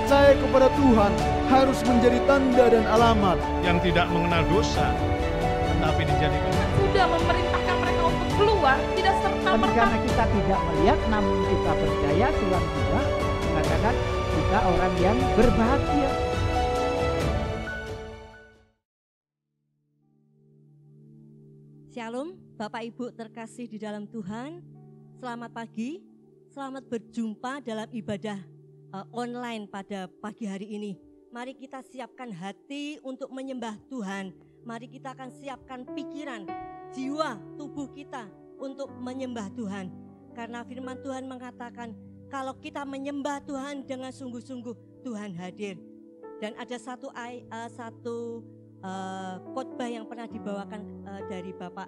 percaya kepada Tuhan harus menjadi tanda dan alamat. Yang tidak mengenal dosa, tetapi dijadikan. Sudah memerintahkan mereka untuk keluar, tidak serta-merta. Karena kita tidak melihat, namun kita percaya, Tuhan juga mengatakan kita orang yang berbahagia. Shalom, Bapak Ibu terkasih di dalam Tuhan. Selamat pagi, selamat berjumpa dalam ibadah online pada pagi hari ini. Mari kita siapkan hati untuk menyembah Tuhan. Mari kita akan siapkan pikiran, jiwa, tubuh kita untuk menyembah Tuhan. Karena firman Tuhan mengatakan, kalau kita menyembah Tuhan dengan sungguh-sungguh, Tuhan hadir. Dan ada satu khotbah yang pernah dibawakan dari Bapak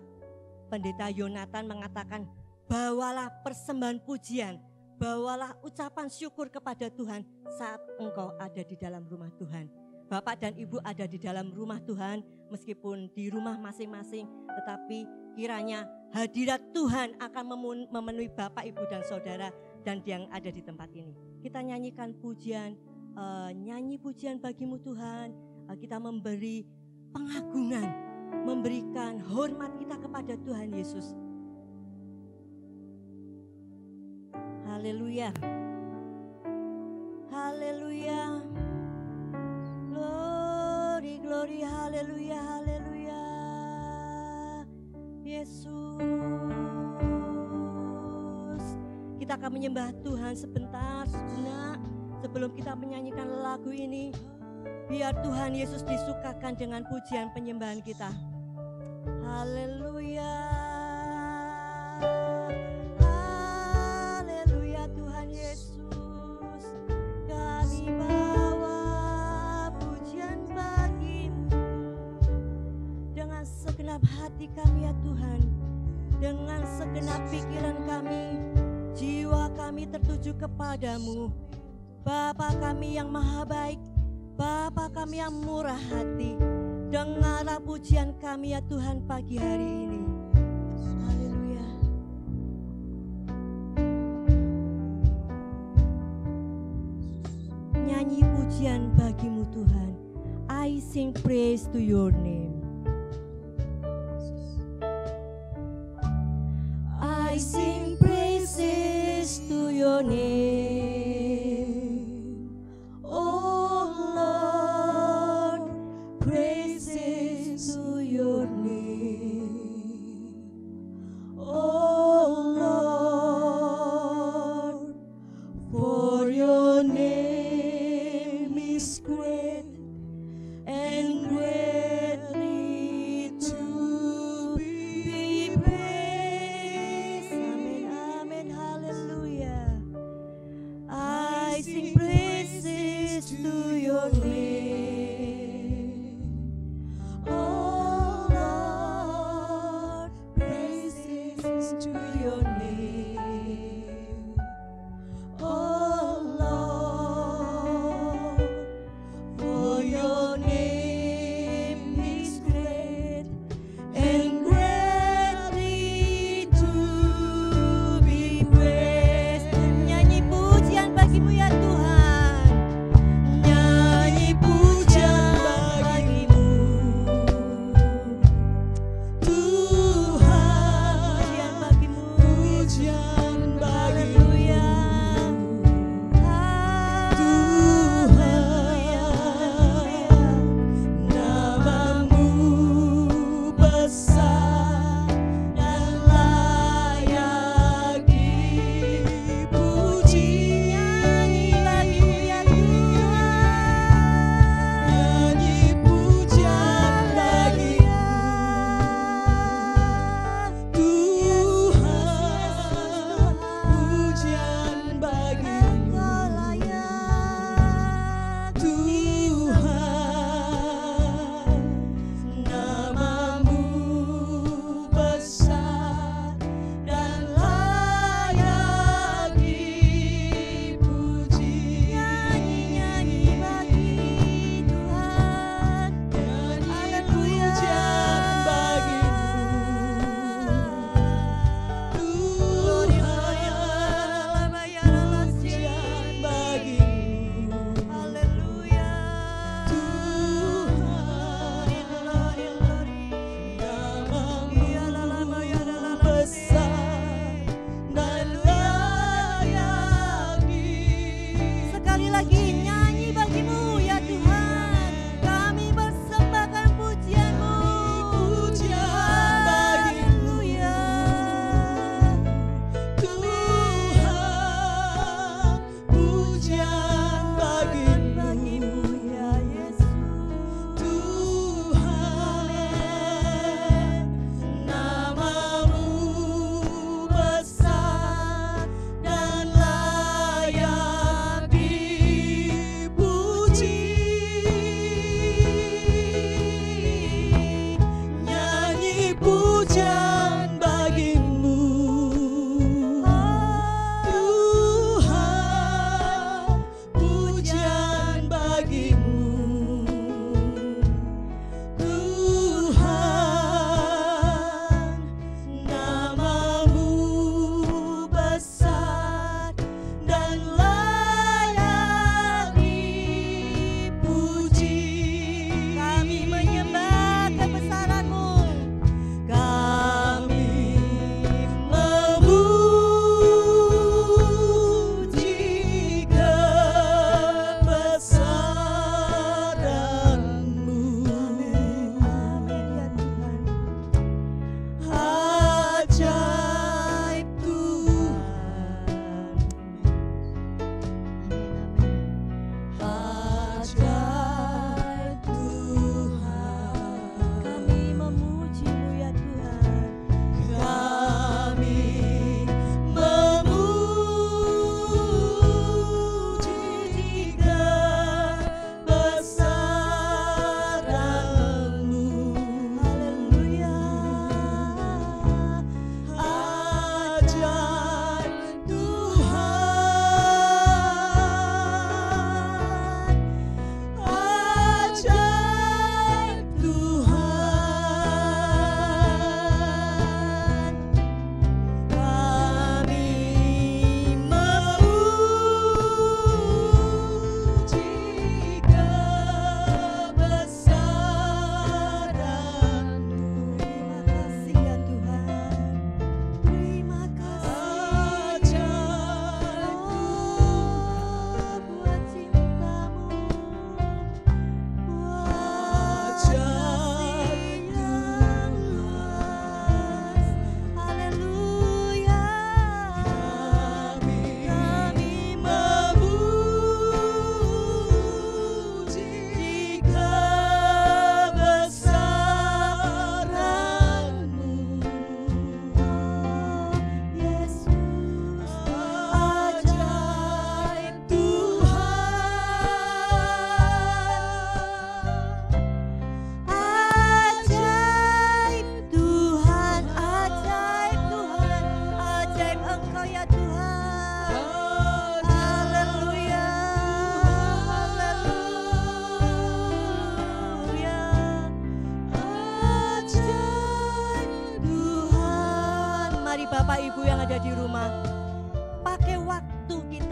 Pendeta Yonatan mengatakan, bawalah persembahan pujian, bawalah ucapan syukur kepada Tuhan saat engkau ada di dalam rumah Tuhan. Bapak dan Ibu ada di dalam rumah Tuhan, meskipun di rumah masing-masing, tetapi kiranya hadirat Tuhan akan memenuhi Bapak, Ibu dan Saudara dan yang ada di tempat ini. Kita nyanyikan pujian, nyanyi pujian bagimu Tuhan, kita memberi pengagungan, memberikan hormat kita kepada Tuhan Yesus. Haleluya. Haleluya. Glory, glory, haleluya, haleluya. Yesus. Kita akan menyembah Tuhan sebentar, sejenak, sebelum kita menyanyikan lagu ini. Biar Tuhan Yesus disukakan dengan pujian penyembahan kita. Haleluya. Haleluya Tuhan Yesus. Kami bawa pujian bagimu. Dengan segenap hati kami ya Tuhan. Dengan segenap pikiran kami. Jiwa kami tertuju kepadamu. Bapa kami yang maha baik. Bapa kami yang murah hati, dengarlah pujian kami ya Tuhan pagi hari ini. Haleluya. Nyanyi pujian bagimu Tuhan. I sing praise to your name. I sing praises to your name.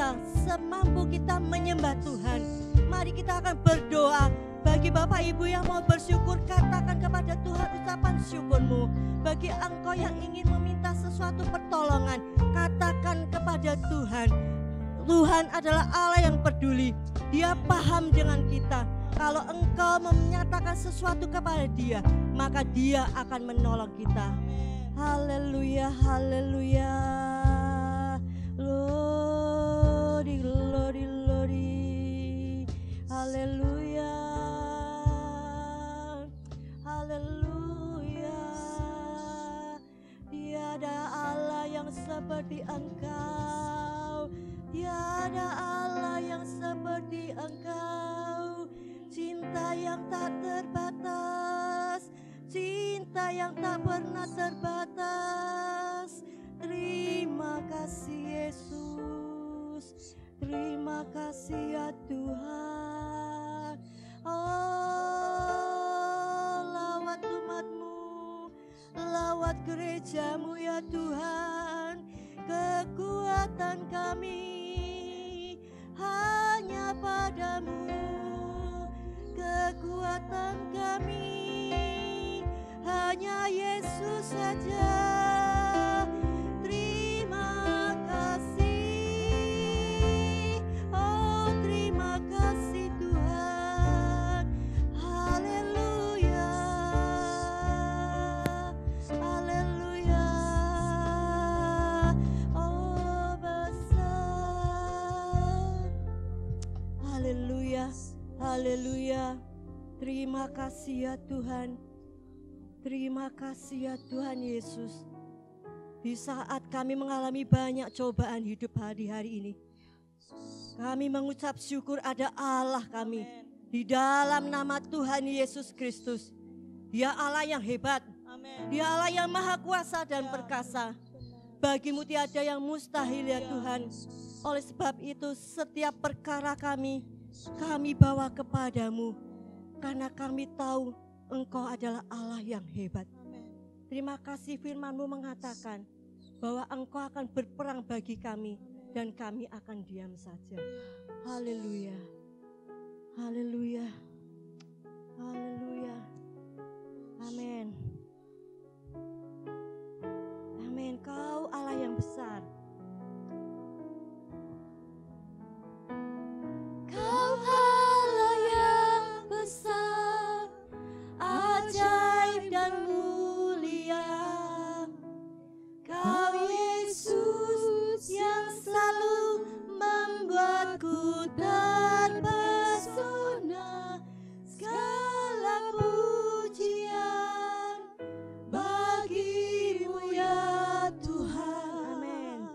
kita, semampu kita menyembah Tuhan. Mari kita akan berdoa. Bagi Bapak Ibu yang mau bersyukur, katakan kepada Tuhan ucapan syukurmu. Bagi engkau yang ingin meminta sesuatu pertolongan, katakan kepada Tuhan. Tuhan adalah Allah yang peduli. Dia paham dengan kita. Kalau engkau menyatakan sesuatu kepada Dia, maka Dia akan menolong kita. Haleluya, haleluya. Glory, glory, glory. Haleluya. Haleluya. Tiada Allah yang seperti Engkau. Tiada Allah yang seperti Engkau. Cinta yang tak terbatas, cinta yang tak pernah terbatas. Terima kasih Yesus, terima kasih ya Tuhan. Oh, lawat umat-Mu, lawat gereja-Mu ya Tuhan. Kekuatan kami hanya pada-Mu, kekuatan kami hanya Yesus saja. Terima kasih, oh terima kasih Tuhan. Haleluya, haleluya. Oh besar, haleluya, haleluya. Terima kasih ya Tuhan. Terima kasih ya Tuhan Yesus. Di saat kami mengalami banyak cobaan hidup hari-hari ini, kami mengucap syukur ada Allah kami. Di dalam nama Tuhan Yesus Kristus. Dia Allah yang hebat. Dia Allah yang maha kuasa dan perkasa. Bagimu tiada yang mustahil ya Tuhan. Oleh sebab itu setiap perkara kami bawa kepadamu. Karena kami tahu Engkau adalah Allah yang hebat. Terima kasih firman-Mu mengatakan bahwa Engkau akan berperang bagi kami dan kami akan diam saja. Haleluya. Haleluya. Haleluya. Amin. Amin. Kau Allah yang besar. Kau Allah yang besar, ajaib dan mulia. Kau Yesus yang selalu membuatku terpesona. Segala pujian bagimu ya Tuhan. Amin.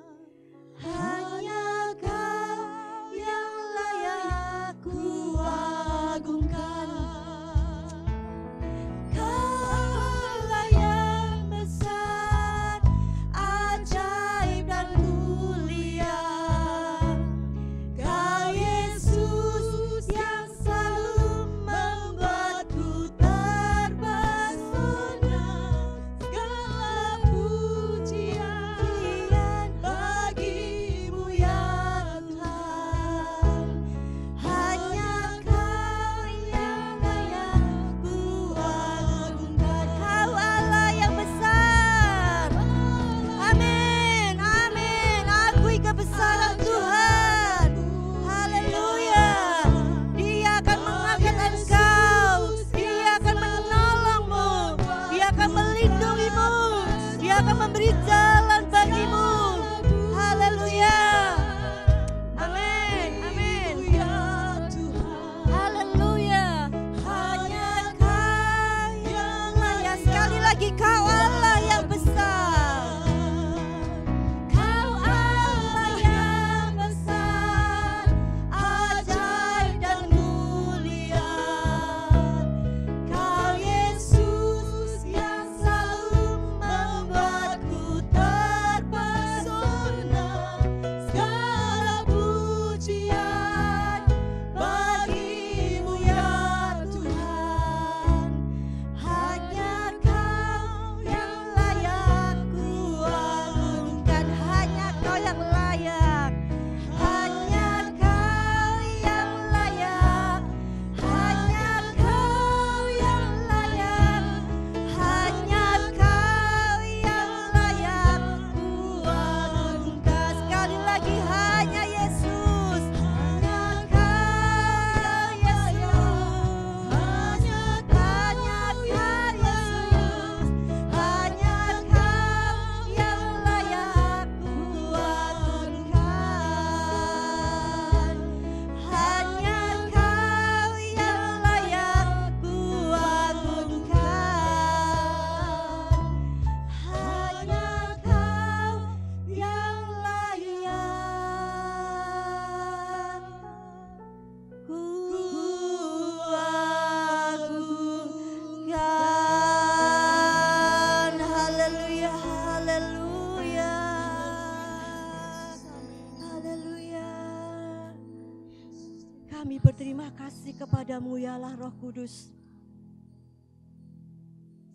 Kami berterima kasih kepadamu ya Allah Roh Kudus.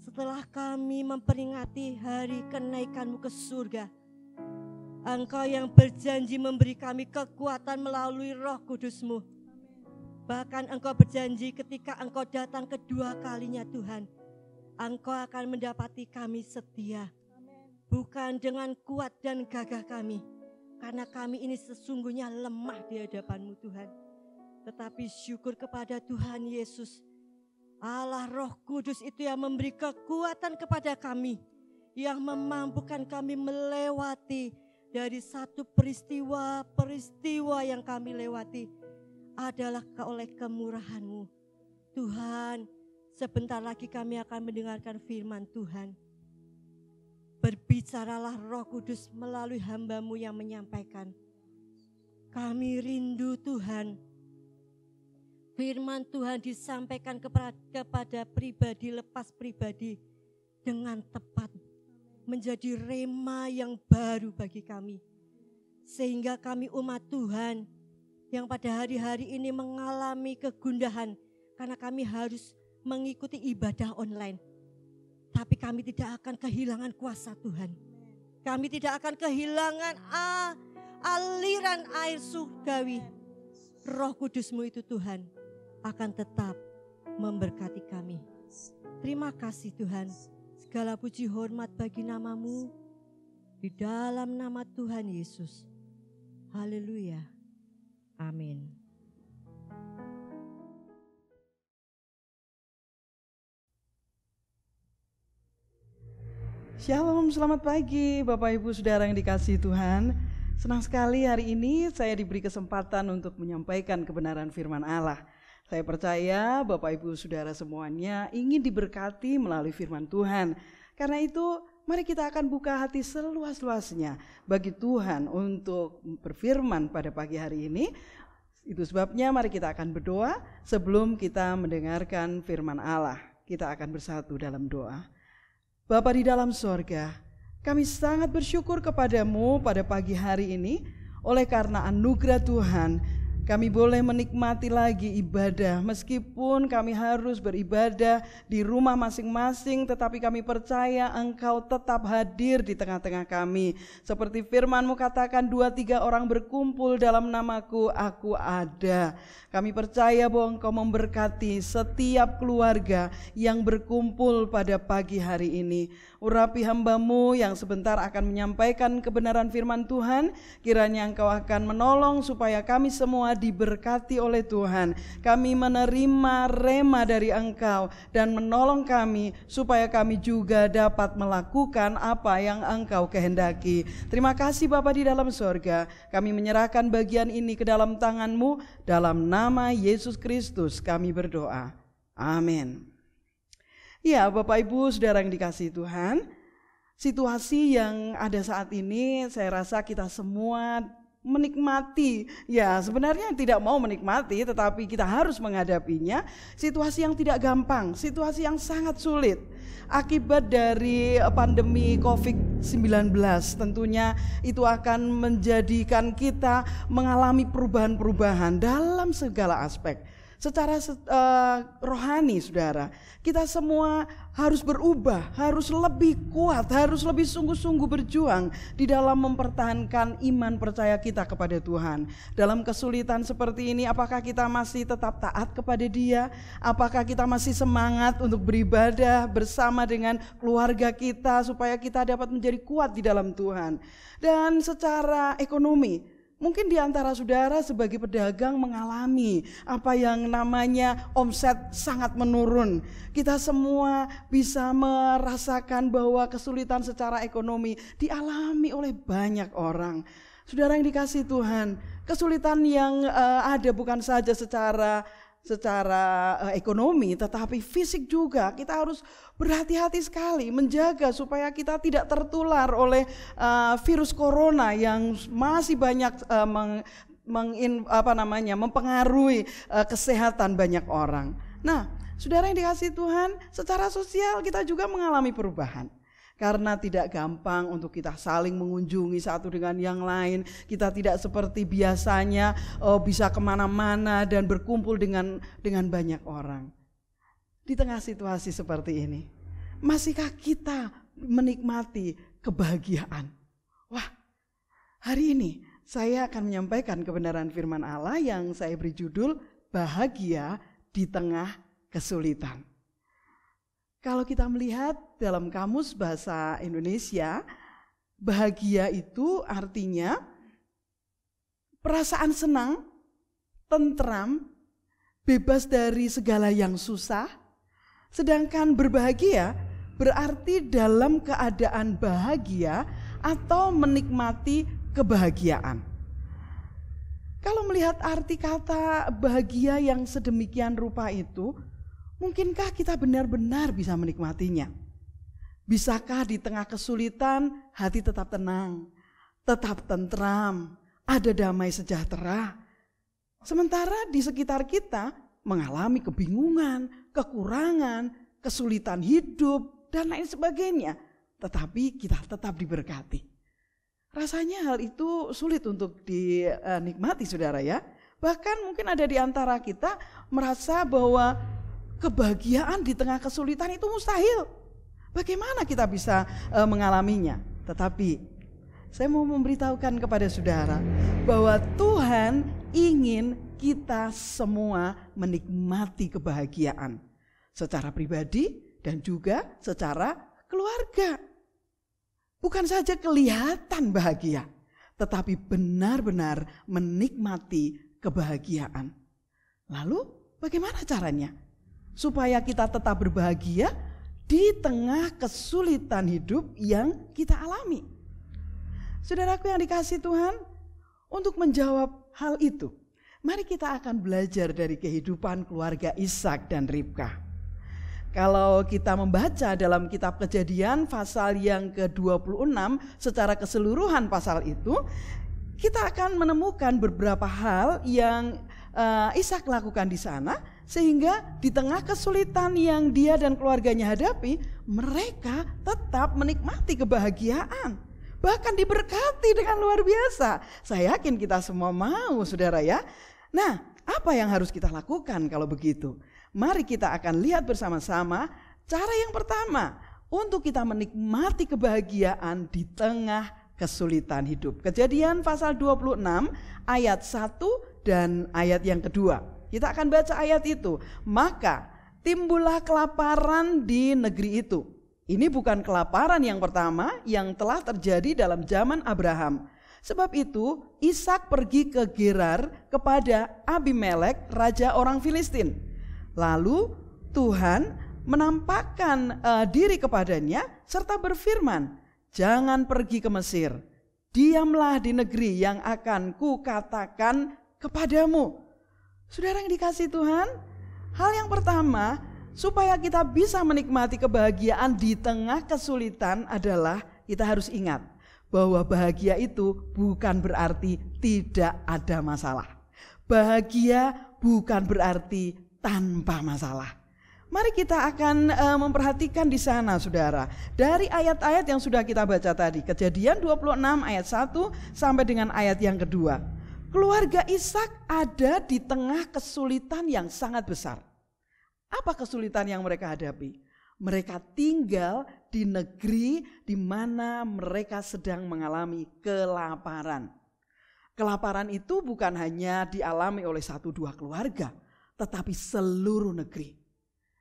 Setelah kami memperingati hari kenaikanmu ke surga, Engkau yang berjanji memberi kami kekuatan melalui Roh Kudus-Mu. Bahkan Engkau berjanji ketika Engkau datang kedua kalinya Tuhan, Engkau akan mendapati kami setia. Bukan dengan kuat dan gagah kami, karena kami ini sesungguhnya lemah di hadapan-Mu Tuhan. Tetapi syukur kepada Tuhan Yesus, Allah Roh Kudus itu yang memberi kekuatan kepada kami, yang memampukan kami melewati dari satu peristiwa yang kami lewati adalah oleh kemurahan-Mu. Tuhan, sebentar lagi kami akan mendengarkan firman Tuhan. Berbicaralah Roh Kudus melalui hamba-Mu yang menyampaikan. Kami rindu Tuhan, firman Tuhan disampaikan kepada pribadi lepas pribadi dengan tepat, menjadi rema yang baru bagi kami. Sehingga kami umat Tuhan yang pada hari-hari ini mengalami kegundahan karena kami harus mengikuti ibadah online. Tapi kami tidak akan kehilangan kuasa Tuhan. Kami tidak akan kehilangan aliran air surgawi. Roh Kudus-Mu itu Tuhan akan tetap memberkati kami. Terima kasih Tuhan. Segala puji hormat bagi nama-Mu di dalam nama Tuhan Yesus. Haleluya. Amin. Shalom, selamat pagi Bapak Ibu Saudara yang dikasihi Tuhan. Senang sekali hari ini saya diberi kesempatan untuk menyampaikan kebenaran firman Allah. Saya percaya Bapak Ibu Saudara semuanya ingin diberkati melalui firman Tuhan. Karena itu mari kita akan buka hati seluas-luasnya bagi Tuhan untuk berfirman pada pagi hari ini. Itu sebabnya mari kita akan berdoa sebelum kita mendengarkan firman Allah. Kita akan bersatu dalam doa. Bapa di dalam sorga, kami sangat bersyukur kepadamu pada pagi hari ini. Oleh karena anugerah Tuhan, kami boleh menikmati lagi ibadah. Meskipun kami harus beribadah di rumah masing-masing, tetapi kami percaya Engkau tetap hadir di tengah-tengah kami. Seperti firman-Mu katakan, 2-3 orang berkumpul dalam nama-Ku, Aku ada. Kami percaya bahwa Engkau memberkati setiap keluarga yang berkumpul pada pagi hari ini. Urapi hamba-Mu yang sebentar akan menyampaikan kebenaran firman Tuhan. Kiranya Engkau akan menolong supaya kami semua diberkati oleh Tuhan. Kami menerima rema dari Engkau dan menolong kami supaya kami juga dapat melakukan apa yang Engkau kehendaki. Terima kasih Bapa di dalam sorga. Kami menyerahkan bagian ini ke dalam tangan-Mu. Dalam nama Yesus Kristus kami berdoa. Amin. Ya Bapak Ibu Saudara yang dikasihi Tuhan, situasi yang ada saat ini saya rasa kita semua menikmati. Ya sebenarnya tidak mau menikmati, tetapi kita harus menghadapinya. Situasi yang tidak gampang, situasi yang sangat sulit. Akibat dari pandemi COVID-19 tentunya itu akan menjadikan kita mengalami perubahan-perubahan dalam segala aspek. Secara rohani saudara, kita semua harus berubah, harus lebih kuat, harus lebih sungguh-sungguh berjuang di dalam mempertahankan iman percaya kita kepada Tuhan. Dalam kesulitan seperti ini, apakah kita masih tetap taat kepada Dia? Apakah kita masih semangat untuk beribadah bersama dengan keluarga kita supaya kita dapat menjadi kuat di dalam Tuhan? Dan secara ekonomi, mungkin di antara saudara sebagai pedagang mengalami apa yang namanya omset sangat menurun. Kita semua bisa merasakan bahwa kesulitan secara ekonomi dialami oleh banyak orang. Saudara yang dikasihi Tuhan, kesulitan yang ada bukan saja secara ekonomi, tetapi fisik juga. Kita harus berhati-hati sekali menjaga supaya kita tidak tertular oleh virus corona yang masih banyak mempengaruhi kesehatan banyak orang. Nah, saudara yang dikasihi Tuhan, secara sosial kita juga mengalami perubahan. Karena tidak gampang untuk kita saling mengunjungi satu dengan yang lain. Kita tidak seperti biasanya bisa kemana-mana dan berkumpul dengan banyak orang. Di tengah situasi seperti ini, masihkah kita menikmati kebahagiaan? Wah, hari ini saya akan menyampaikan kebenaran firman Allah yang saya beri judul Bahagia di Tengah Kesulitan. Kalau kita melihat dalam kamus bahasa Indonesia, bahagia itu artinya perasaan senang, tentram, bebas dari segala yang susah. Sedangkan berbahagia berarti dalam keadaan bahagia atau menikmati kebahagiaan. Kalau melihat arti kata bahagia yang sedemikian rupa itu, mungkinkah kita benar-benar bisa menikmatinya? Bisakah di tengah kesulitan hati tetap tenang, tetap tentram, ada damai sejahtera? Sementara di sekitar kita mengalami kebingungan, kekurangan, kesulitan hidup, dan lain sebagainya. Tetapi kita tetap diberkati. Rasanya hal itu sulit untuk dinikmati, saudara ya. Bahkan mungkin ada di antara kita merasa bahwa kebahagiaan di tengah kesulitan itu mustahil. Bagaimana kita bisa mengalaminya? Tetapi saya mau memberitahukan kepada saudara bahwa Tuhan ingin kita semua menikmati kebahagiaan secara pribadi dan juga secara keluarga. Bukan saja kelihatan bahagia, tetapi benar-benar menikmati kebahagiaan. Lalu bagaimana caranya supaya kita tetap berbahagia di tengah kesulitan hidup yang kita alami? Saudaraku yang dikasihi Tuhan, untuk menjawab hal itu, mari kita akan belajar dari kehidupan keluarga Ishak dan Ribka. Kalau kita membaca dalam kitab Kejadian pasal yang ke-26 secara keseluruhan pasal itu, kita akan menemukan beberapa hal yang Ishak lakukan di sana, sehingga di tengah kesulitan yang dia dan keluarganya hadapi, mereka tetap menikmati kebahagiaan, bahkan diberkati dengan luar biasa. Saya yakin kita semua mau, saudara ya. Nah, apa yang harus kita lakukan kalau begitu? Mari kita akan lihat bersama-sama cara yang pertama untuk kita menikmati kebahagiaan di tengah kesulitan hidup. Kejadian pasal 26 ayat 1 dan ayat yang kedua. Kita akan baca ayat itu. Maka timbullah kelaparan di negeri itu. Ini bukan kelaparan yang pertama yang telah terjadi dalam zaman Abraham. Sebab itu Ishak pergi ke Gerar kepada Abimelek, raja orang Filistin. Lalu Tuhan menampakkan diri kepadanya serta berfirman, jangan pergi ke Mesir, diamlah di negeri yang akan kukatakan kepadamu. Saudara yang dikasihi Tuhan, hal yang pertama supaya kita bisa menikmati kebahagiaan di tengah kesulitan adalah kita harus ingat bahwa bahagia itu bukan berarti tidak ada masalah. Bahagia bukan berarti tanpa masalah. Mari kita akan memperhatikan di sana, saudara, dari ayat-ayat yang sudah kita baca tadi, Kejadian 26 ayat 1 sampai dengan ayat yang kedua. Keluarga Ishak ada di tengah kesulitan yang sangat besar. Apa kesulitan yang mereka hadapi? Mereka tinggal di negeri di mana mereka sedang mengalami kelaparan. Kelaparan itu bukan hanya dialami oleh 1-2 keluarga, tetapi seluruh negeri.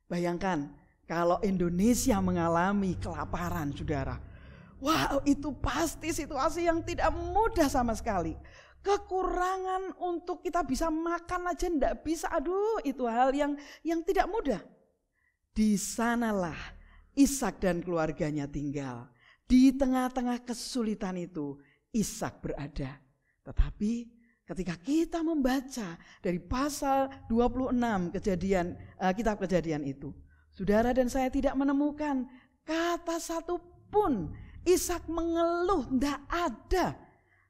Bayangkan kalau Indonesia mengalami kelaparan, saudara. Wow, itu pasti situasi yang tidak mudah sama sekali. Kekurangan untuk kita bisa makan aja enggak bisa. Aduh, itu hal yang tidak mudah. Di sanalah Ishak dan keluarganya tinggal. Di tengah-tengah kesulitan itu Ishak berada. Tetapi ketika kita membaca dari pasal 26 kitab Kejadian itu, saudara dan saya tidak menemukan kata satu pun Ishak mengeluh, tidak ada.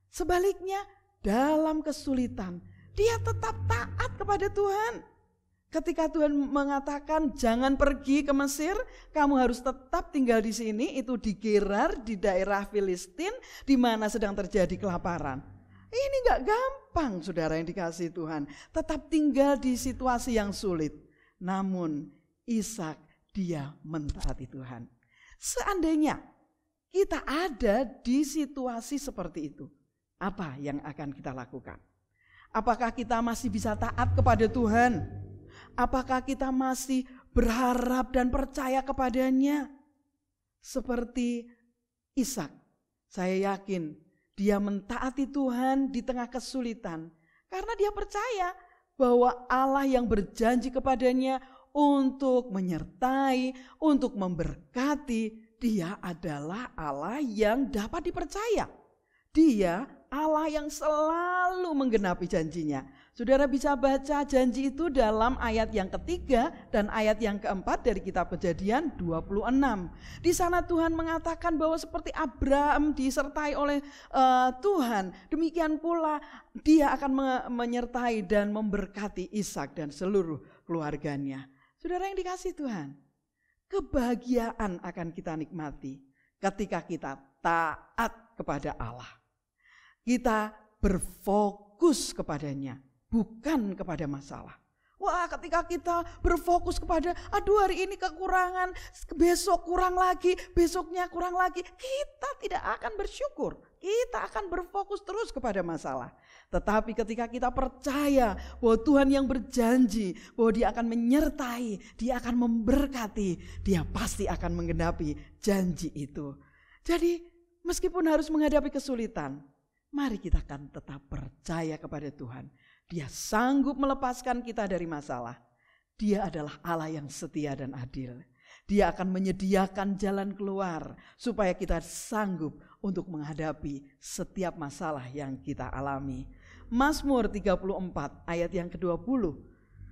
Sebaliknya dalam kesulitan dia tetap taat kepada Tuhan. Ketika Tuhan mengatakan jangan pergi ke Mesir, kamu harus tetap tinggal di sini, itu di Gerar, di daerah Filistin, di mana sedang terjadi kelaparan. Ini gak gampang, saudara yang dikasihi Tuhan. Tetap tinggal di situasi yang sulit. Namun Ishak dia mentaati Tuhan. Seandainya kita ada di situasi seperti itu, apa yang akan kita lakukan? Apakah kita masih bisa taat kepada Tuhan? Apakah kita masih berharap dan percaya kepadanya? Seperti Ishak, saya yakin dia mentaati Tuhan di tengah kesulitan. Karena dia percaya bahwa Allah yang berjanji kepadanya untuk menyertai, untuk memberkati, dia adalah Allah yang dapat dipercaya. Dia Allah yang selalu menggenapi janjinya. Saudara bisa baca janji itu dalam ayat yang ketiga dan ayat yang keempat dari kitab Kejadian 26. Di sana Tuhan mengatakan bahwa seperti Abraham disertai oleh Tuhan, demikian pula dia akan menyertai dan memberkati Ishak dan seluruh keluarganya. Saudara yang dikasihi Tuhan, kebahagiaan akan kita nikmati ketika kita taat kepada Allah. Kita berfokus kepadanya, bukan kepada masalah. Wah, ketika kita berfokus kepada, aduh hari ini kekurangan, besok kurang lagi, besoknya kurang lagi, kita tidak akan bersyukur. Kita akan berfokus terus kepada masalah. Tetapi ketika kita percaya bahwa Tuhan yang berjanji, bahwa dia akan menyertai, dia akan memberkati, dia pasti akan menggenapi janji itu. Jadi meskipun harus menghadapi kesulitan, mari kita akan tetap percaya kepada Tuhan. Dia sanggup melepaskan kita dari masalah. Dia adalah Allah yang setia dan adil. Dia akan menyediakan jalan keluar supaya kita sanggup untuk menghadapi setiap masalah yang kita alami. Mazmur 34 ayat yang ke-20.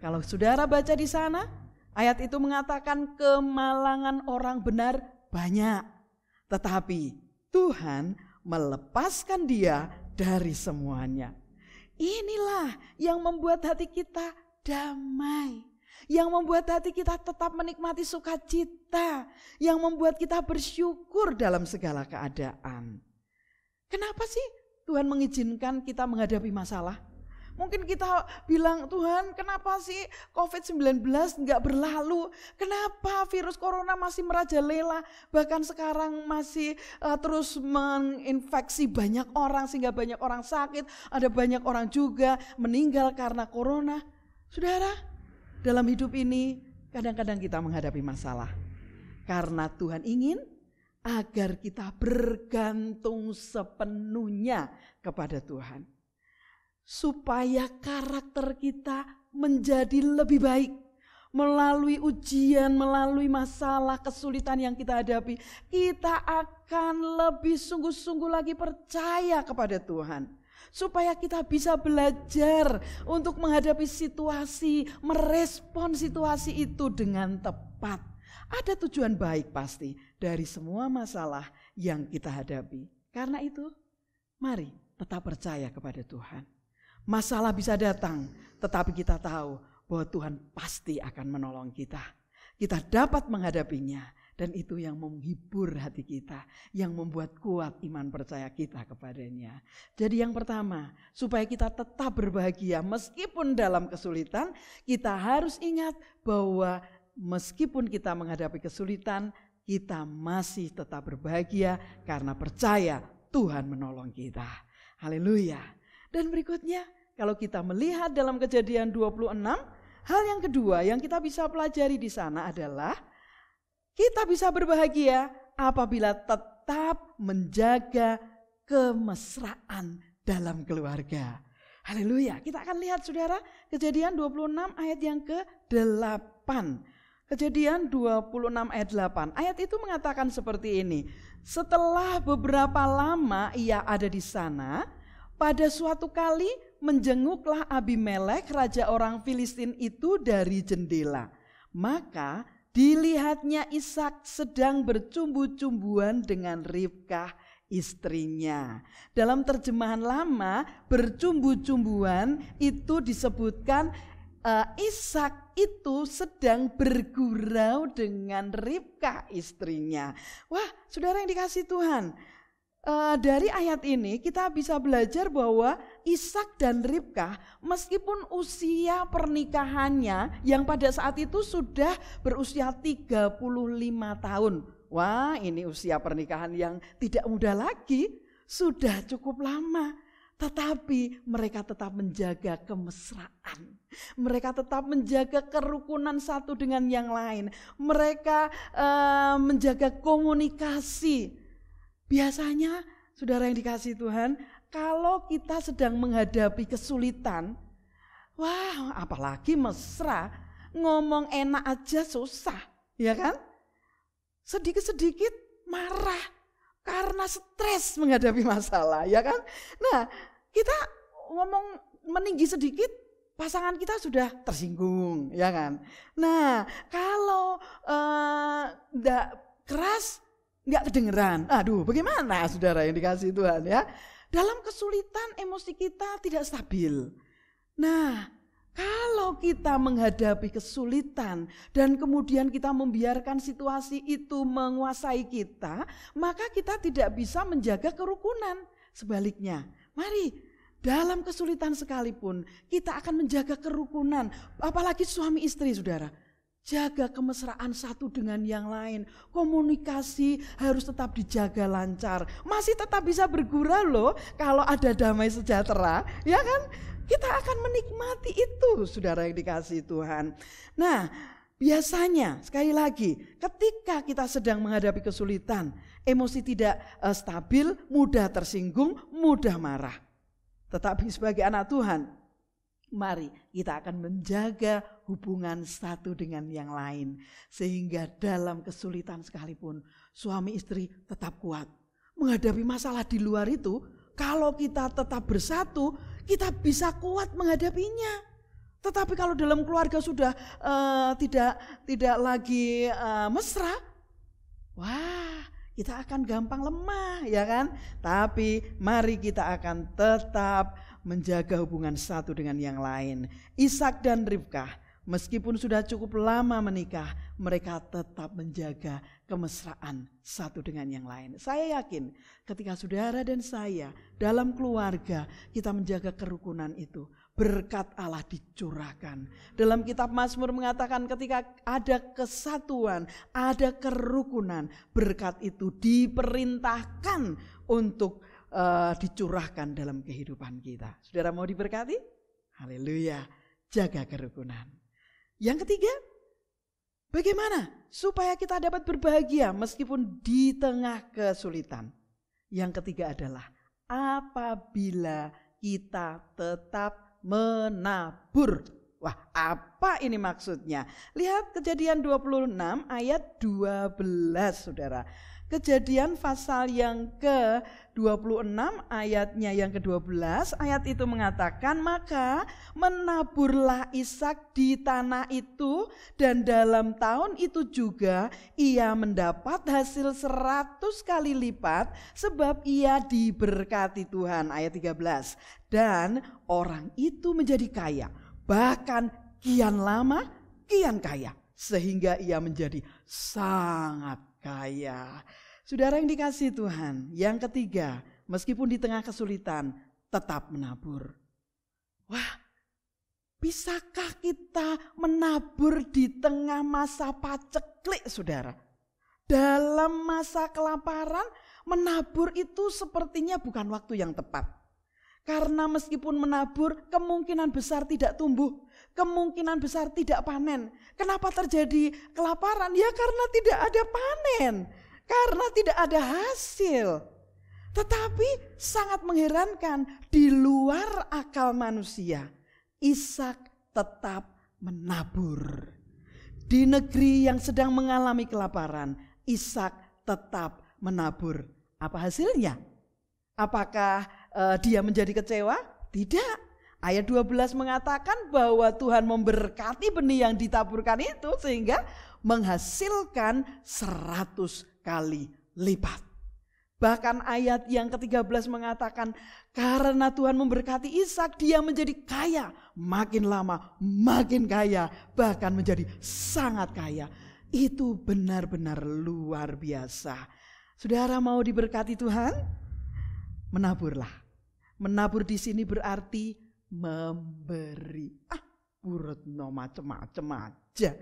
Kalau saudara baca di sana, ayat itu mengatakan kemalangan orang benar banyak, tetapi Tuhan melepaskan dia dari semuanya. Inilah yang membuat hati kita damai, yang membuat hati kita tetap menikmati sukacita, yang membuat kita bersyukur dalam segala keadaan. Kenapa sih Tuhan mengizinkan kita menghadapi masalah? Mungkin kita bilang, Tuhan kenapa sih COVID-19 nggak berlalu? Kenapa virus corona masih merajalela? Bahkan sekarang masih terus menginfeksi banyak orang sehingga banyak orang sakit. Ada banyak orang juga meninggal karena corona. Saudara, dalam hidup ini kadang-kadang kita menghadapi masalah. Karena Tuhan ingin agar kita bergantung sepenuhnya kepada Tuhan. Supaya karakter kita menjadi lebih baik. Melalui ujian, melalui masalah, kesulitan yang kita hadapi, kita akan lebih sungguh-sungguh lagi percaya kepada Tuhan. Supaya kita bisa belajar untuk menghadapi situasi, merespon situasi itu dengan tepat. Ada tujuan baik pasti dari semua masalah yang kita hadapi. Karena itu, mari tetap percaya kepada Tuhan. Masalah bisa datang, tetapi kita tahu bahwa Tuhan pasti akan menolong kita. Kita dapat menghadapinya, dan itu yang menghibur hati kita, yang membuat kuat iman percaya kita kepadanya. Jadi yang pertama, supaya kita tetap berbahagia meskipun dalam kesulitan, kita harus ingat bahwa meskipun kita menghadapi kesulitan, kita masih tetap berbahagia karena percaya Tuhan menolong kita. Haleluya. Dan berikutnya, kalau kita melihat dalam Kejadian 26, hal yang kedua yang kita bisa pelajari di sana adalah kita bisa berbahagia apabila tetap menjaga kemesraan dalam keluarga. Haleluya. Kita akan lihat saudara, Kejadian 26 ayat yang ke-8. Kejadian 26 ayat 8. Ayat itu mengatakan seperti ini. Setelah beberapa lama ia ada di sana, pada suatu kali menjenguklah Abimelek raja orang Filistin itu dari jendela. Maka dilihatnya Ishak sedang bercumbu-cumbuan dengan Ribkah istrinya. Dalam terjemahan lama, bercumbu-cumbuan itu disebutkan Ishak itu sedang bergurau dengan Ribkah istrinya. Wah, saudara yang dikasihi Tuhan, dari ayat ini kita bisa belajar bahwa Ishak dan Ribkah meskipun usia pernikahannya yang pada saat itu sudah berusia 35 tahun. Wah, ini usia pernikahan yang tidak mudah lagi, sudah cukup lama. Tetapi mereka tetap menjaga kemesraan. Mereka tetap menjaga kerukunan satu dengan yang lain. Mereka menjaga komunikasi. Biasanya, saudara yang dikasihi Tuhan, kalau kita sedang menghadapi kesulitan, wah, apalagi mesra, ngomong enak aja susah, ya kan? Sedikit-sedikit marah. Karena stres menghadapi masalah, ya kan? Nah, kita ngomong meninggi sedikit, pasangan kita sudah tersinggung, ya kan? Nah, kalau enggak keras, enggak kedengeran. Aduh, bagaimana saudara yang dikasihi Tuhan ya? Dalam kesulitan emosi kita tidak stabil. Nah, kalau kita menghadapi kesulitan dan kemudian kita membiarkan situasi itu menguasai kita, maka kita tidak bisa menjaga kerukunan. Sebaliknya, mari dalam kesulitan sekalipun kita akan menjaga kerukunan, apalagi suami istri saudara. Jaga kemesraan satu dengan yang lain. Komunikasi harus tetap dijaga lancar. Masih tetap bisa bergurau loh kalau ada damai sejahtera, ya kan? Kita akan menikmati itu, saudara yang dikasihi Tuhan. Nah, biasanya sekali lagi ketika kita sedang menghadapi kesulitan, emosi tidak stabil, mudah tersinggung, mudah marah. Tetapi sebagai anak Tuhan, mari kita akan menjaga hubungan satu dengan yang lain. Sehingga dalam kesulitan sekalipun suami istri tetap kuat. Menghadapi masalah di luar itu, kalau kita tetap bersatu, kita bisa kuat menghadapinya. Tetapi kalau dalam keluarga sudah tidak lagi mesra, wah, kita akan gampang lemah, ya kan? Tapi mari kita akan tetap menjaga hubungan satu dengan yang lain. Ishak dan Ribkah meskipun sudah cukup lama menikah, mereka tetap menjaga kemesraan satu dengan yang lain. Saya yakin ketika saudara dan saya dalam keluarga kita menjaga kerukunan itu, berkat Allah dicurahkan. Dalam kitab Mazmur mengatakan ketika ada kesatuan, ada kerukunan, berkat itu diperintahkan untuk dicurahkan dalam kehidupan kita. Saudara mau diberkati? Haleluya. Jaga kerukunan. Yang ketiga, bagaimana supaya kita dapat berbahagia meskipun di tengah kesulitan? Yang ketiga adalah apabila kita tetap menabur. Wah, apa ini maksudnya? Lihat Kejadian 26 ayat 12, saudara. Kejadian pasal yang ke-26 ayatnya yang ke-12, ayat itu mengatakan, maka menaburlah Ishak di tanah itu dan dalam tahun itu juga ia mendapat hasil 100 kali lipat sebab ia diberkati Tuhan. Ayat 13, dan orang itu menjadi kaya, bahkan kian lama kian kaya, sehingga ia menjadi sangat kaya. Saudara yang dikasihi Tuhan, yang ketiga, meskipun di tengah kesulitan tetap menabur. Wah, bisakah kita menabur di tengah masa paceklik, saudara? Dalam masa kelaparan, menabur itu sepertinya bukan waktu yang tepat. Karena meskipun menabur, kemungkinan besar tidak tumbuh, kemungkinan besar tidak panen. Kenapa terjadi kelaparan? Ya karena tidak ada panen, karena tidak ada hasil. Tetapi sangat mengherankan, di luar akal manusia, Ishak tetap menabur. Di negeri yang sedang mengalami kelaparan, Ishak tetap menabur. Apa hasilnya? Apakah dia menjadi kecewa? Tidak. Ayat 12 mengatakan bahwa Tuhan memberkati benih yang ditaburkan itu sehingga menghasilkan 100 kali lipat. Bahkan ayat yang ke-13 mengatakan karena Tuhan memberkati Ishak, dia menjadi kaya, makin lama makin kaya, bahkan menjadi sangat kaya. Itu benar-benar luar biasa. Saudara mau diberkati Tuhan? Menaburlah. Menabur di sini berarti memberi. Burut no macem-macem aja.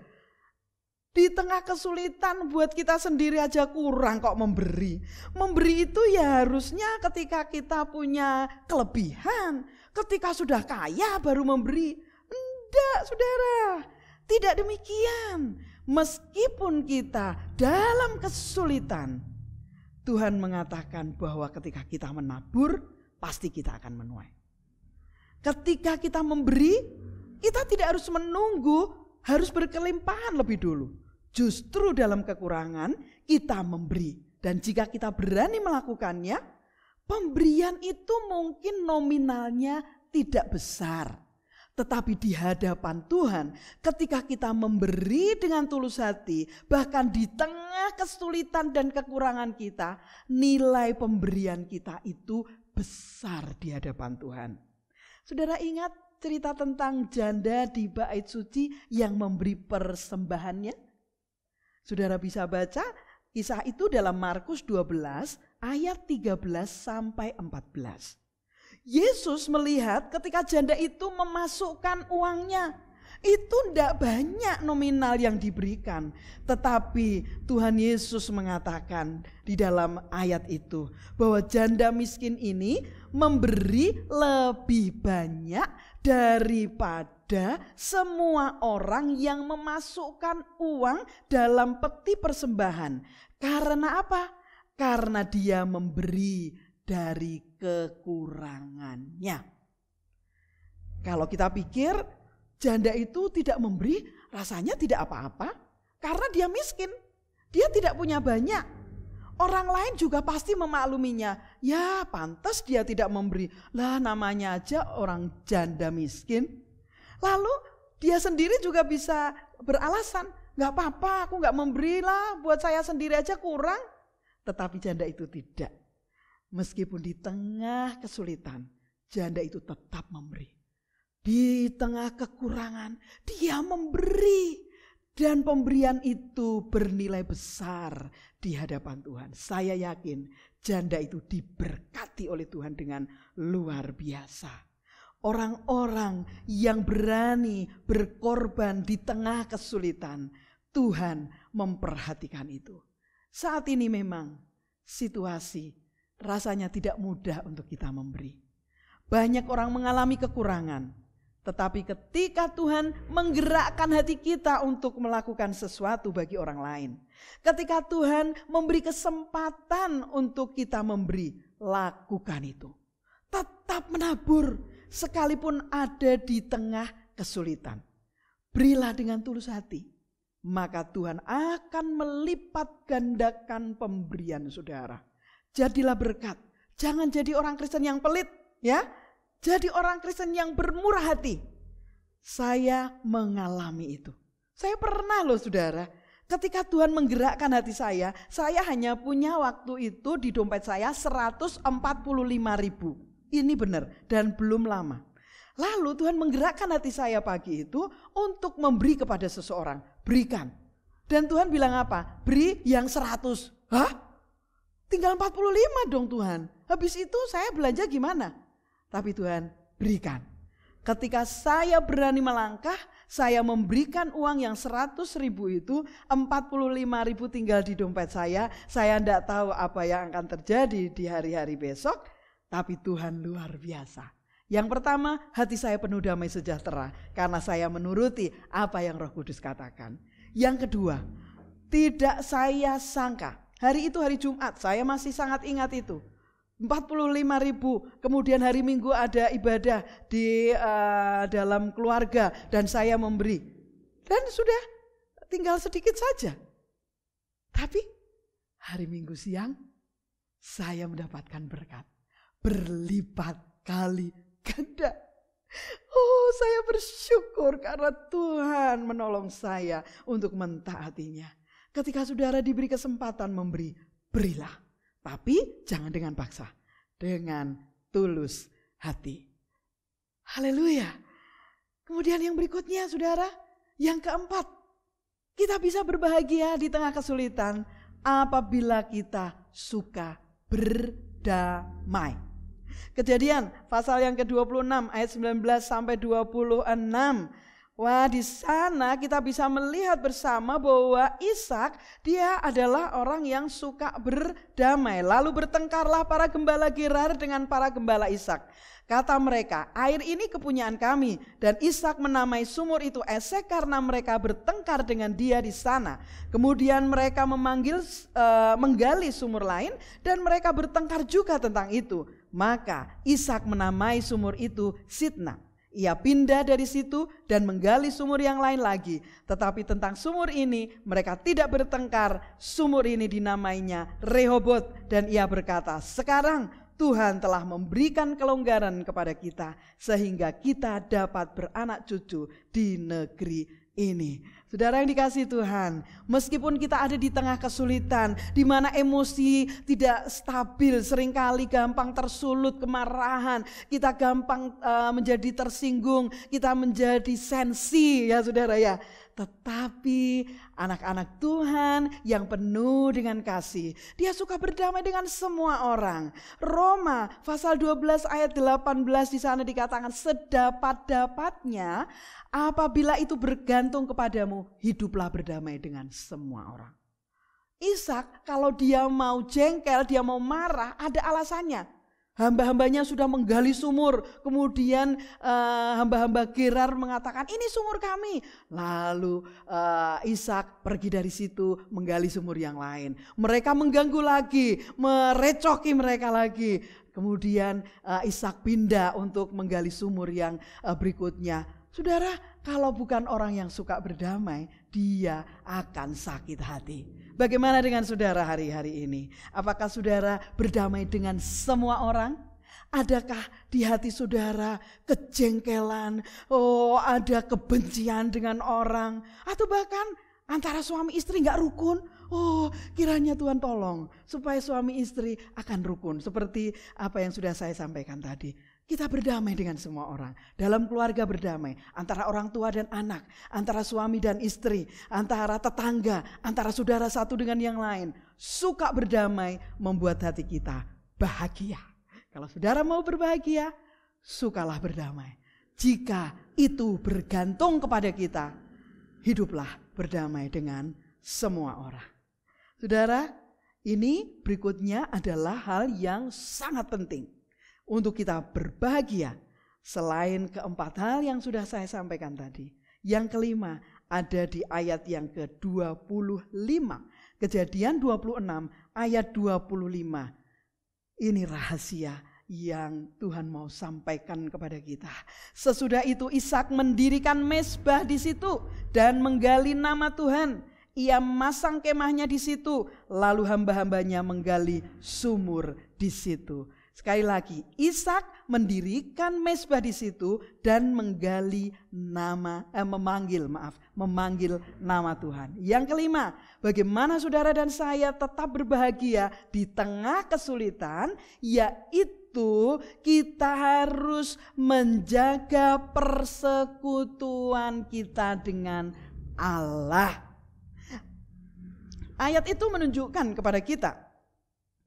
Di tengah kesulitan buat kita sendiri aja kurang kok memberi. Memberi itu ya harusnya ketika kita punya kelebihan. Ketika sudah kaya baru memberi. Enggak saudara, tidak demikian. Meskipun kita dalam kesulitan, Tuhan mengatakan bahwa ketika kita menabur, pasti kita akan menuai. Ketika kita memberi, kita tidak harus menunggu, harus berkelimpahan lebih dulu. Justru dalam kekurangan kita memberi. Dan jika kita berani melakukannya, pemberian itu mungkin nominalnya tidak besar. Tetapi di hadapan Tuhan, ketika kita memberi dengan tulus hati, bahkan di tengah kesulitan dan kekurangan kita, nilai pemberian kita itu besar di hadapan Tuhan. Saudara ingat cerita tentang janda di bait suci yang memberi persembahannya? Saudara bisa baca kisah itu dalam Markus 12 ayat 13 sampai 14. Yesus melihat ketika janda itu memasukkan uangnya. Itu tidak banyak nominal yang diberikan. Tetapi Tuhan Yesus mengatakan di dalam ayat itu bahwa janda miskin ini memberi lebih banyak daripada semua orang yang memasukkan uang dalam peti persembahan. Karena apa? Karena dia memberi dari kekurangannya. Kalau kita pikir janda itu tidak memberi, rasanya tidak apa-apa. Karena dia miskin, dia tidak punya banyak. Orang lain juga pasti memakluminya. Ya pantas dia tidak memberi. Lah namanya aja orang janda miskin. Lalu dia sendiri juga bisa beralasan. Gak apa-apa aku gak memberi lah, buat saya sendiri aja kurang. Tetapi janda itu tidak. Meskipun di tengah kesulitan, janda itu tetap memberi. Di tengah kekurangan, dia memberi. Dan pemberian itu bernilai besar di hadapan Tuhan. Saya yakin janda itu diberkati oleh Tuhan dengan luar biasa. Orang-orang yang berani berkorban di tengah kesulitan, Tuhan memperhatikan itu. Saat ini memang situasi rasanya tidak mudah untuk kita memberi. Banyak orang mengalami kekurangan. Tetapi ketika Tuhan menggerakkan hati kita untuk melakukan sesuatu bagi orang lain. Ketika Tuhan memberi kesempatan untuk kita memberi, lakukan itu. Tetap menabur sekalipun ada di tengah kesulitan. Berilah dengan tulus hati. Maka Tuhan akan melipat gandakan pemberian saudara. Jadilah berkat. Jangan jadi orang Kristen yang pelit, ya. Jadi orang Kristen yang bermurah hati. Saya mengalami itu. Saya pernah loh saudara. Ketika Tuhan menggerakkan hati saya hanya punya waktu itu di dompet saya 145.000. Ini benar dan belum lama. Lalu Tuhan menggerakkan hati saya pagi itu untuk memberi kepada seseorang. Berikan. Dan Tuhan bilang apa? Beri yang 100. Hah? Tinggal 45 dong Tuhan. Habis itu saya belanja gimana? Tapi Tuhan berikan. Ketika saya berani melangkah, saya memberikan uang yang 100.000 itu, 45.000 tinggal di dompet saya. Saya tidak tahu apa yang akan terjadi di hari-hari besok, tapi Tuhan luar biasa. Yang pertama, hati saya penuh damai sejahtera karena saya menuruti apa yang Roh Kudus katakan. Yang kedua, tidak saya sangka. Hari itu hari Jumat, saya masih sangat ingat itu. 45.000, kemudian hari Minggu ada ibadah di dalam keluarga dan saya memberi. Dan sudah tinggal sedikit saja. Tapi hari Minggu siang saya mendapatkan berkat. Berlipat kali ganda. Oh, saya bersyukur karena Tuhan menolong saya untuk mentaatinya. Ketika saudara diberi kesempatan memberi, berilah. Tapi jangan dengan paksa, dengan tulus hati. Haleluya. Kemudian yang berikutnya saudara, yang keempat, kita bisa berbahagia di tengah kesulitan apabila kita suka berdamai. Kejadian pasal yang ke-26 ayat 19 sampai 26. Wah, di sana kita bisa melihat bersama bahwa Ishak dia adalah orang yang suka berdamai. Lalu bertengkarlah para gembala Gerar dengan para gembala Ishak. Kata mereka, air ini kepunyaan kami. Dan Ishak menamai sumur itu Esek karena mereka bertengkar dengan dia di sana. Kemudian mereka menggali sumur lain dan mereka bertengkar juga tentang itu. Maka Ishak menamai sumur itu Sitna. Ia pindah dari situ dan menggali sumur yang lain lagi. Tetapi tentang sumur ini mereka tidak bertengkar. Sumur ini dinamainya Rehobot. Dan ia berkata, sekarang Tuhan telah memberikan kelonggaran kepada kita sehingga kita dapat beranak cucu di negeri ini. Saudara yang dikasihi Tuhan, meskipun kita ada di tengah kesulitan, di mana emosi tidak stabil, seringkali gampang tersulut kemarahan, kita gampang menjadi tersinggung, kita menjadi sensi ya saudara ya. Tetapi anak-anak Tuhan yang penuh dengan kasih, dia suka berdamai dengan semua orang. Roma pasal 12 ayat 18 di sana dikatakan, sedapat-dapatnya apabila itu bergantung kepadamu, hiduplah berdamai dengan semua orang. Ishak kalau dia mau jengkel, dia mau marah, ada alasannya. Hamba-hambanya sudah menggali sumur, kemudian hamba-hamba Gerar mengatakan ini sumur kami. Lalu Ishak pergi dari situ menggali sumur yang lain. Mereka mengganggu lagi, merecoki mereka lagi. Kemudian Ishak pindah untuk menggali sumur yang berikutnya. Saudara, kalau bukan orang yang suka berdamai, dia akan sakit hati. Bagaimana dengan saudara hari-hari ini? Apakah saudara berdamai dengan semua orang? Adakah di hati saudara kejengkelan? Oh, ada kebencian dengan orang? Atau bahkan antara suami istri gak rukun? Oh, kiranya Tuhan tolong supaya suami istri akan rukun. Seperti apa yang sudah saya sampaikan tadi. Kita berdamai dengan semua orang. Dalam keluarga berdamai. Antara orang tua dan anak. Antara suami dan istri. Antara tetangga. Antara saudara satu dengan yang lain. Suka berdamai membuat hati kita bahagia. Kalau saudara mau berbahagia, sukalah berdamai. Jika itu bergantung kepada kita, hiduplah berdamai dengan semua orang. Saudara, ini berikutnya adalah hal yang sangat penting untuk kita berbahagia. Selain keempat hal yang sudah saya sampaikan tadi. Yang kelima ada di ayat yang ke-25. Kejadian 26 ayat 25. Ini rahasia yang Tuhan mau sampaikan kepada kita. Sesudah itu Ishak mendirikan mezbah di situ dan menggali nama Tuhan. Ia masang kemahnya di situ. Lalu hamba-hambanya menggali sumur di situ. Sekali lagi, Ishak mendirikan mezbah di situ dan memanggil nama Tuhan. Yang kelima, bagaimana saudara dan saya tetap berbahagia di tengah kesulitan, yaitu kita harus menjaga persekutuan kita dengan Allah. Ayat itu menunjukkan kepada kita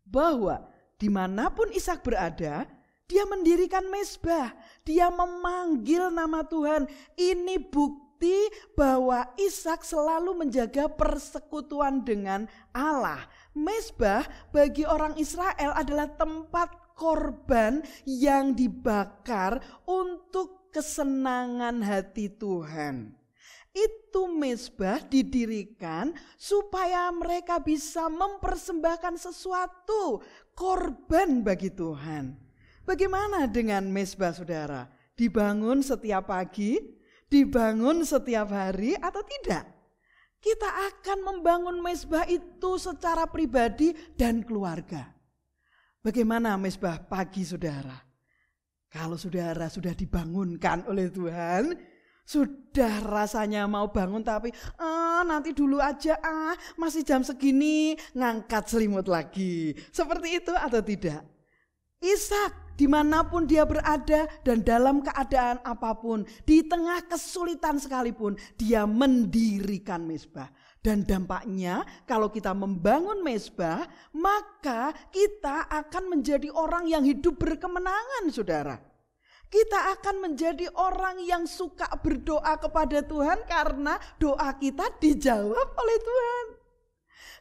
bahwa dimanapun Ishak berada, dia mendirikan mezbah. Dia memanggil nama Tuhan. Ini bukti bahwa Ishak selalu menjaga persekutuan dengan Allah. Mezbah bagi orang Israel adalah tempat korban yang dibakar untuk kesenangan hati Tuhan. Itu mezbah didirikan supaya mereka bisa mempersembahkan sesuatu korban bagi Tuhan. Bagaimana dengan mezbah saudara? Dibangun setiap pagi, dibangun setiap hari atau tidak? Kita akan membangun mezbah itu secara pribadi dan keluarga. Bagaimana mezbah pagi saudara? Kalau saudara sudah dibangunkan oleh Tuhan, sudah rasanya mau bangun tapi nanti dulu aja masih jam segini ngangkat selimut lagi. Seperti itu atau tidak? Ishak dimanapun dia berada dan dalam keadaan apapun, di tengah kesulitan sekalipun, dia mendirikan mezbah. Dan dampaknya kalau kita membangun mezbah, maka kita akan menjadi orang yang hidup berkemenangan, saudara. Kita akan menjadi orang yang suka berdoa kepada Tuhan karena doa kita dijawab oleh Tuhan.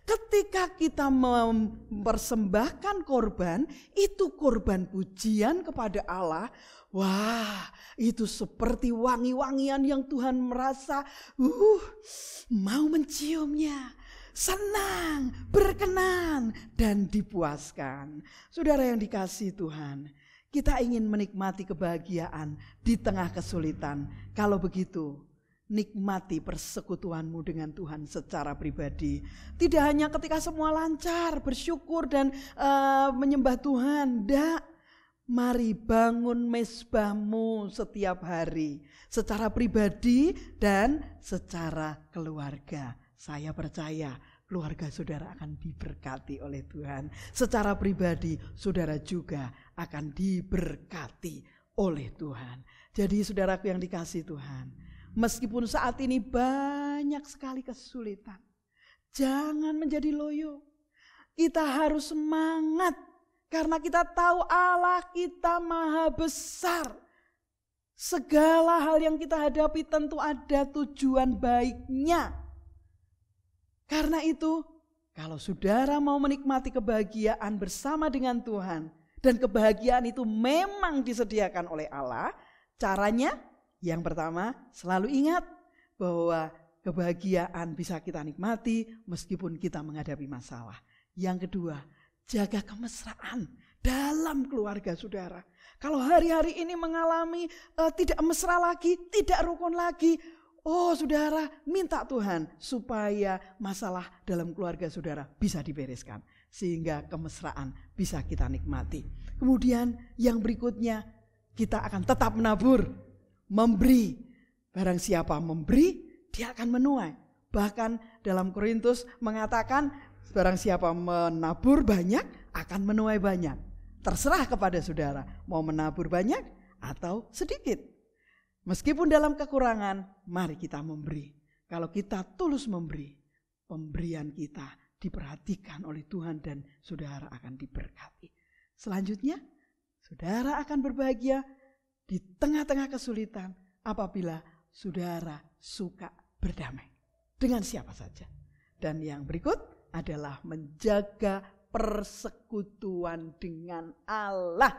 Ketika kita mempersembahkan korban, itu korban pujian kepada Allah. Wah, itu seperti wangi-wangian yang Tuhan merasa mau menciumnya. Senang, berkenan, dan dipuaskan. Saudara yang dikasihi Tuhan, kita ingin menikmati kebahagiaan di tengah kesulitan. Kalau begitu, nikmati persekutuanmu dengan Tuhan secara pribadi. Tidak hanya ketika semua lancar, bersyukur dan menyembah Tuhan. Tidak. Mari bangun mezbahmu setiap hari. Secara pribadi dan secara keluarga. Saya percaya keluarga saudara akan diberkati oleh Tuhan. Secara pribadi saudara juga akan diberkati oleh Tuhan. Jadi saudaraku yang dikasihi Tuhan, meskipun saat ini banyak sekali kesulitan, jangan menjadi loyo. Kita harus semangat karena kita tahu Allah kita maha besar. Segala hal yang kita hadapi tentu ada tujuan baiknya. Karena itu, kalau saudara mau menikmati kebahagiaan bersama dengan Tuhan, dan kebahagiaan itu memang disediakan oleh Allah, caranya yang pertama selalu ingat bahwa kebahagiaan bisa kita nikmati meskipun kita menghadapi masalah. Yang kedua, jaga kemesraan dalam keluarga saudara. Kalau hari-hari ini mengalami tidak mesra lagi, tidak rukun lagi, saudara, minta Tuhan supaya masalah dalam keluarga saudara bisa dibereskan. Sehingga kemesraan bisa kita nikmati. Kemudian yang berikutnya, kita akan tetap menabur, memberi. Barang siapa memberi, dia akan menuai. Bahkan dalam Korintus mengatakan, barang siapa menabur banyak, akan menuai banyak. Terserah kepada saudara, mau menabur banyak atau sedikit. Meskipun dalam kekurangan, mari kita memberi. Kalau kita tulus memberi, pemberian kita diperhatikan oleh Tuhan dan saudara akan diberkati. Selanjutnya, saudara akan berbahagia di tengah-tengah kesulitan apabila saudara suka berdamai dengan siapa saja. Dan yang berikut adalah menjaga persekutuan dengan Allah.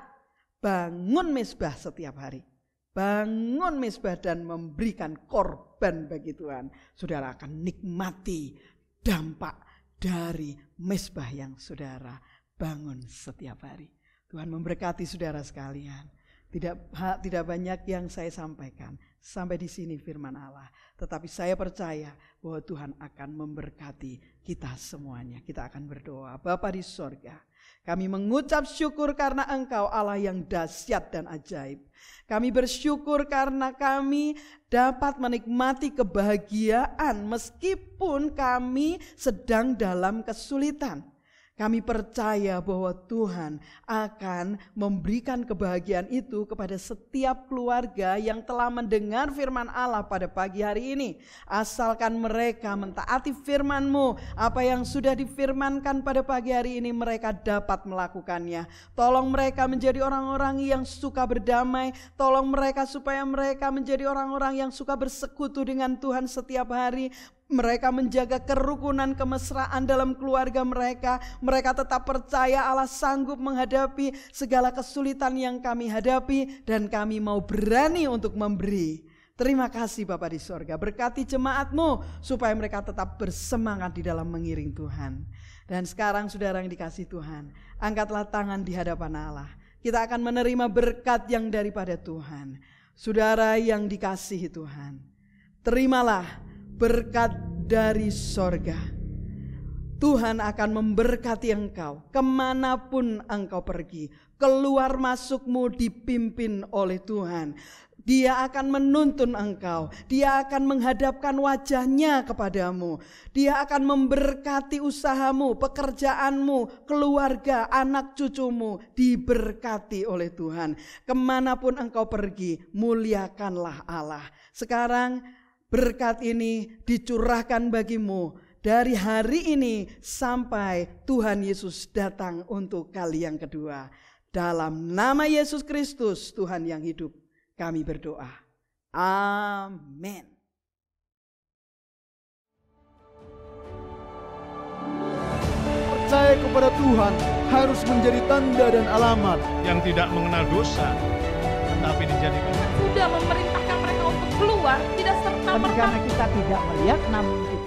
Bangun mezbah setiap hari. Bangun mezbah dan memberikan korban bagi Tuhan. Saudara akan nikmati dampak dari mezbah yang saudara bangun setiap hari. Tuhan memberkati saudara sekalian. Tidak banyak yang saya sampaikan. Sampai di sini firman Allah. Tetapi saya percaya bahwa Tuhan akan memberkati kita semuanya. Kita akan berdoa. Bapa di sorga, kami mengucap syukur karena Engkau Allah yang dahsyat dan ajaib. Kami bersyukur karena kami dapat menikmati kebahagiaan meskipun kami sedang dalam kesulitan. Kami percaya bahwa Tuhan akan memberikan kebahagiaan itu kepada setiap keluarga yang telah mendengar firman Allah pada pagi hari ini. Asalkan mereka mentaati firman-Mu, apa yang sudah difirmankan pada pagi hari ini mereka dapat melakukannya. Tolong mereka menjadi orang-orang yang suka berdamai. Tolong mereka supaya mereka menjadi orang-orang yang suka bersekutu dengan Tuhan setiap hari. Mereka menjaga kerukunan kemesraan dalam keluarga mereka. Mereka tetap percaya Allah sanggup menghadapi segala kesulitan yang kami hadapi. Dan kami mau berani untuk memberi. Terima kasih Bapa di sorga. Berkati jemaat-Mu supaya mereka tetap bersemangat di dalam mengiring Tuhan. Dan sekarang saudara yang dikasihi Tuhan, angkatlah tangan di hadapan Allah. Kita akan menerima berkat yang daripada Tuhan. Saudara yang dikasihi Tuhan, terimalah berkat dari sorga. Tuhan akan memberkati engkau kemanapun engkau pergi. Keluar masukmu dipimpin oleh Tuhan. Dia akan menuntun engkau. Dia akan menghadapkan wajahnya kepadamu. Dia akan memberkati usahamu, pekerjaanmu, keluarga, anak cucumu. Diberkati oleh Tuhan. Kemanapun engkau pergi, muliakanlah Allah. Sekarang berkat ini dicurahkan bagimu. Dari hari ini sampai Tuhan Yesus datang untuk kali yang kedua. Dalam nama Yesus Kristus, Tuhan yang hidup, kami berdoa. Amin. Percaya kepada Tuhan harus menjadi tanda dan alamat yang tidak mengenal dosa, tetapi dijadikan Sudah memerintahkan mereka untuk keluar, tidak serta-merta Karena kita tidak melihat namun